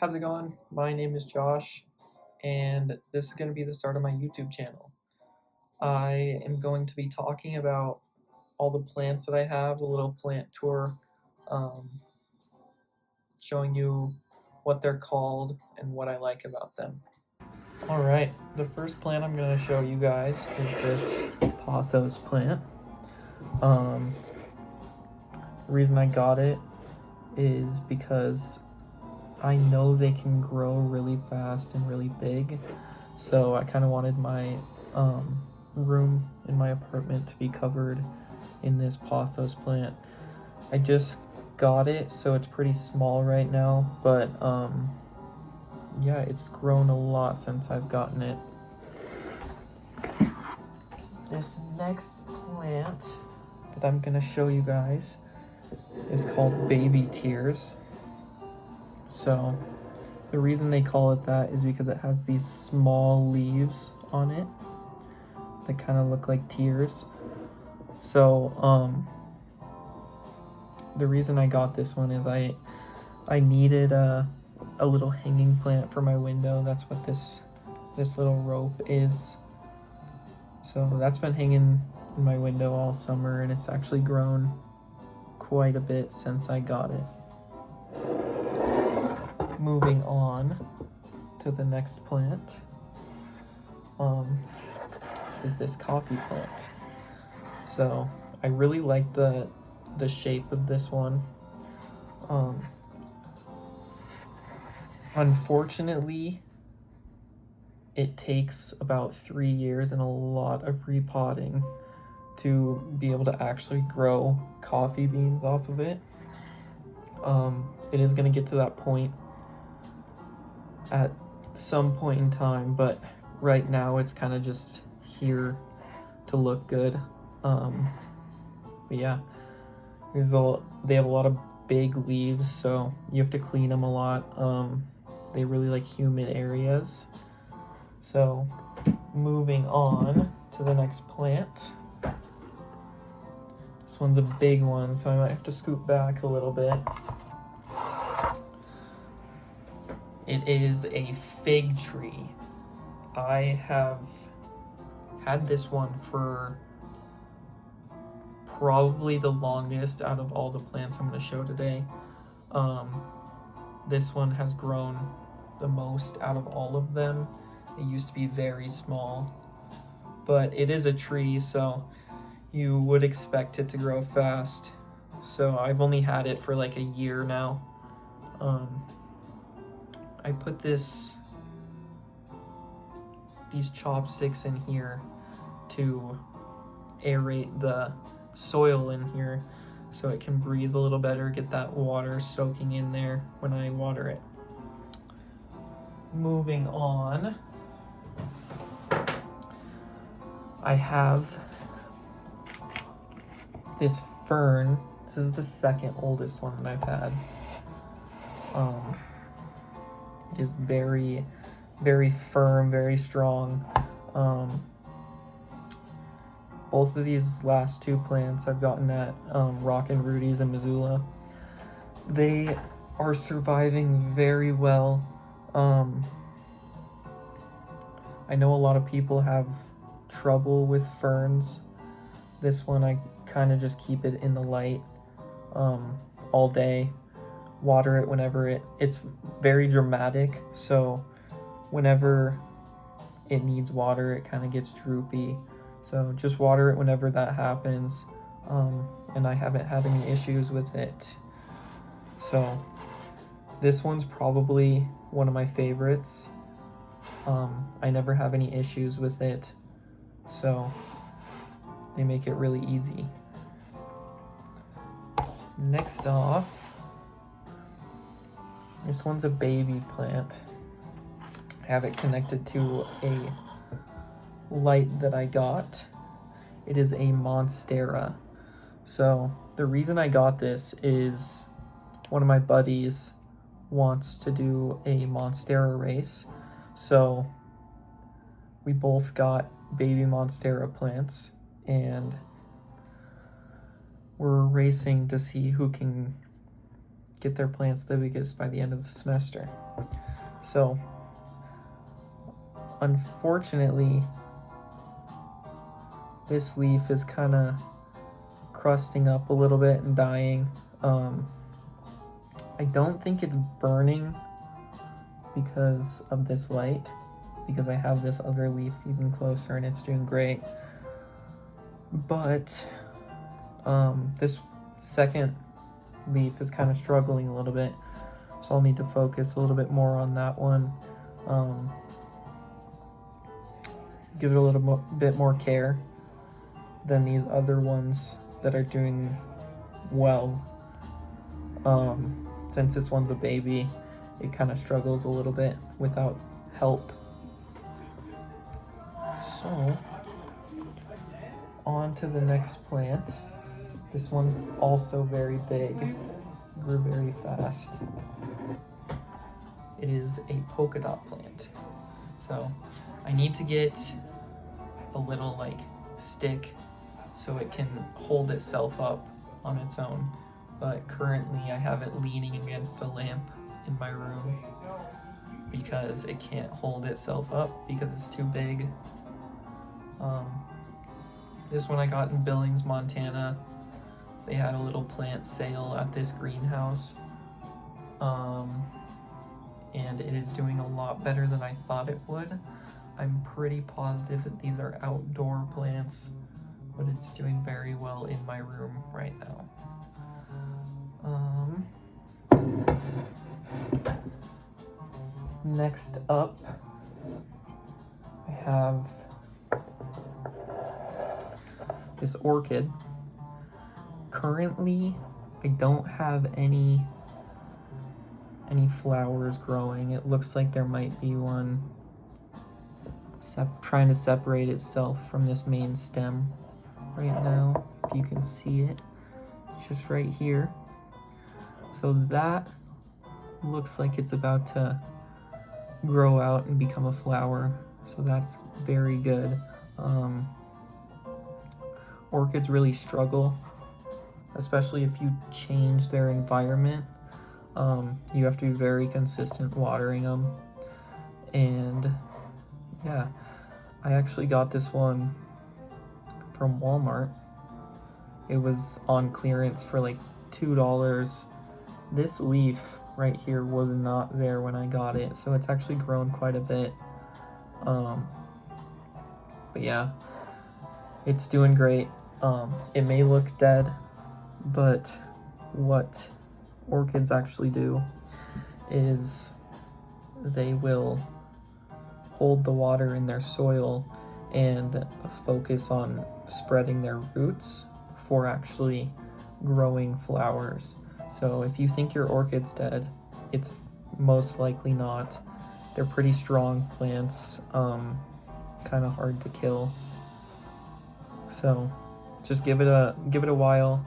How's it going? My name is Josh, and this is going to be the start of my YouTube channel. I am going to be talking about all the plants that I have, a little plant tour, um, showing you what they're called and what I like about them. Alright, the first plant I'm going to show you guys is this pothos plant. The reason I got it is because I know they can grow really fast and really big, so I kind of wanted my room in my apartment to be covered in this pothos plant. I just got it, so it's pretty small right now, but yeah, it's grown a lot since I've gotten it. This next plant that I'm gonna show you guys is called Baby Tears. So the reason they call it that is because it has these small leaves on it that kind of look like tears. So the reason I got this one is I needed a little hanging plant for my window. That's what this little rope is. So that's been hanging in my window all summer, and it's actually grown quite a bit since I got it. Moving on to the next plant is this coffee plant. So I really like the shape of this one. Unfortunately, it takes about 3 years and a lot of repotting to be able to actually grow coffee beans off of it. It is going to get to that point at some point in time, but right now it's kind of just here to look good. But yeah, they have a lot of big leaves, so you have to clean them a lot. They really like humid areas. So moving on to the next plant. This one's a big one, so I might have to scoot back a little bit. It is a fig tree. I have had this one for probably the longest out of all the plants I'm going to show today. This one has grown the most out of all of them. It used to be very small, but it is a tree, so you would expect it to grow fast. So I've only had it for like a year now. I put these chopsticks in here to aerate the soil in here so it can breathe a little better, get that water soaking in there when I water it. Moving on, I have this fern. This is the second oldest one that I've had. It is very, very firm, very strong. Both of these last two plants I've gotten at Rockin' Rudy's in Missoula. They are surviving very well. I know a lot of people have trouble with ferns. This one I kind of just keep it in the light all day. Water it whenever it's very dramatic, so whenever it needs water it kind of gets droopy, so just water it whenever that happens. And I haven't had any issues with it, so this one's probably one of my favorites. I never have any issues with it, so they make it really easy. Next off, this one's a baby plant. I have it connected to a light that I got. It is a Monstera. So the reason I got this is one of my buddies wants to do a Monstera race. So we both got baby Monstera plants and we're racing to see who can get their plants the biggest by the end of the semester. So unfortunately, this leaf is kind of crusting up a little bit and dying. I don't think it's burning because of this light, because I have this other leaf even closer and it's doing great. But this second leaf is kind of struggling a little bit, so I'll need to focus a little bit more on that one. Give it a little bit more care than these other ones that are doing well. Since this one's a baby, it kind of struggles a little bit without help. So, on to the next plant. This one's also very big, grew very fast. It is a polka dot plant. So, I need to get a little like stick so it can hold itself up on its own. But currently I have it leaning against a lamp in my room because it can't hold itself up because it's too big. This one I got in Billings, Montana. They had a little plant sale at this greenhouse. And it is doing a lot better than I thought it would. I'm pretty positive that these are outdoor plants, but it's doing very well in my room right now. Next up, I have this orchid. Currently, I don't have any flowers growing. It looks like there might be one trying to separate itself from this main stem right now, if you can see it. It's just right here. So that looks like it's about to grow out and become a flower, so that's very good. Orchids really struggle, especially if you change their environment. You have to be very consistent watering them. And yeah, I actually got this one from Walmart. It was on clearance for like $2. This leaf right here was not there when I got it, so it's actually grown quite a bit. But yeah, it's doing great. It may look dead, but what orchids actually do is they will hold the water in their soil and focus on spreading their roots for actually growing flowers. So if you think your orchid's dead, it's most likely not. They're pretty strong plants, kind of hard to kill. So just give it a while.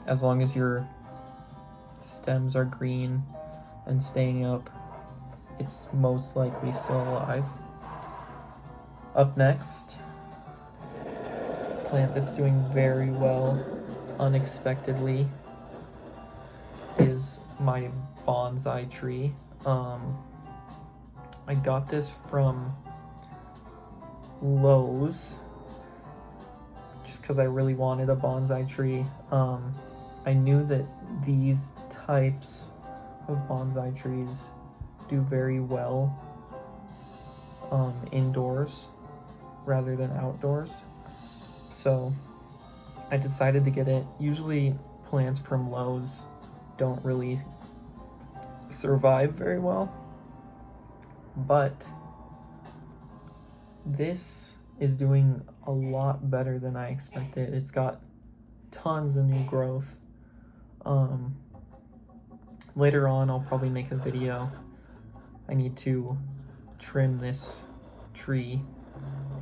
As long as your stems are green and staying up, it's most likely still alive. Up next, plant that's doing very well unexpectedly is my bonsai tree. I got this from Lowe's just because I really wanted a bonsai tree. I knew that these types of bonsai trees do very well indoors rather than outdoors, so I decided to get it. Usually plants from Lowe's don't really survive very well, but this is doing a lot better than I expected. It's got tons of new growth. Later on I'll probably make a video. I need to trim this tree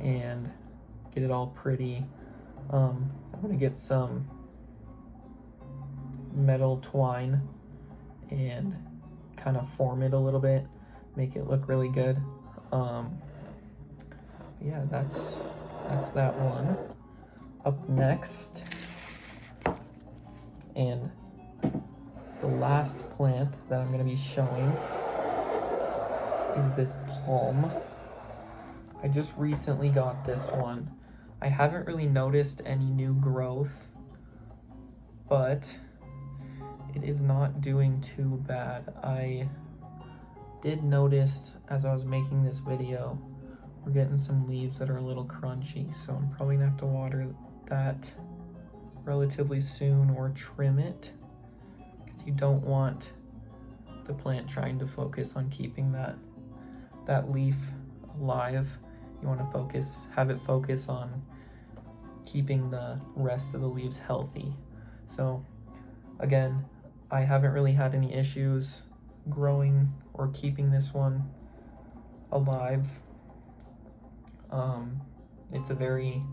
and get it all pretty. I'm gonna get some metal twine and kind of form it a little bit, make it look really good. Yeah, that's that one. Up next, and the last plant that I'm going to be showing is this palm. I just recently got this one. I haven't really noticed any new growth, but it is not doing too bad. I did notice as I was making this video, we're getting some leaves that are a little crunchy, so I'm probably gonna have to water that relatively soon or trim it, because you don't want the plant trying to focus on keeping that leaf alive. You want to have it focus on keeping the rest of the leaves healthy. So again, I haven't really had any issues growing or keeping this one alive. It's a very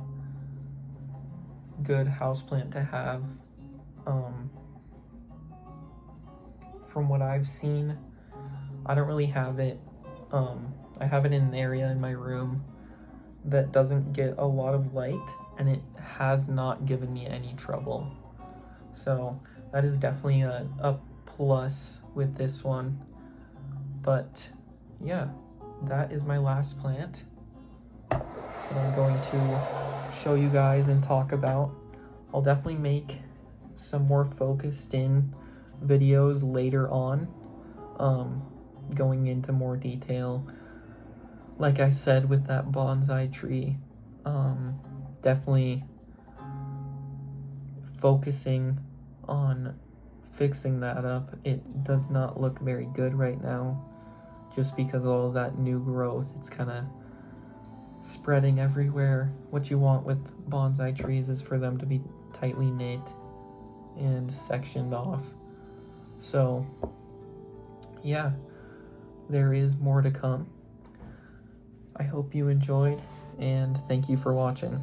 good houseplant to have. From what I've seen, I don't really have it. I have it in an area in my room that doesn't get a lot of light, and it has not given me any trouble. So that is definitely a plus with this one. But yeah, that is my last plant that I'm going to show you guys and talk about. I'll definitely make some more focused in videos later on, going into more detail. Like I said with that bonsai tree, definitely focusing on fixing that up. It does not look very good right now, just because of all that new growth. It's kind of spreading everywhere. What you want with bonsai trees is for them to be tightly knit and sectioned off. So yeah, there is more to come. I hope you enjoyed, and thank you for watching.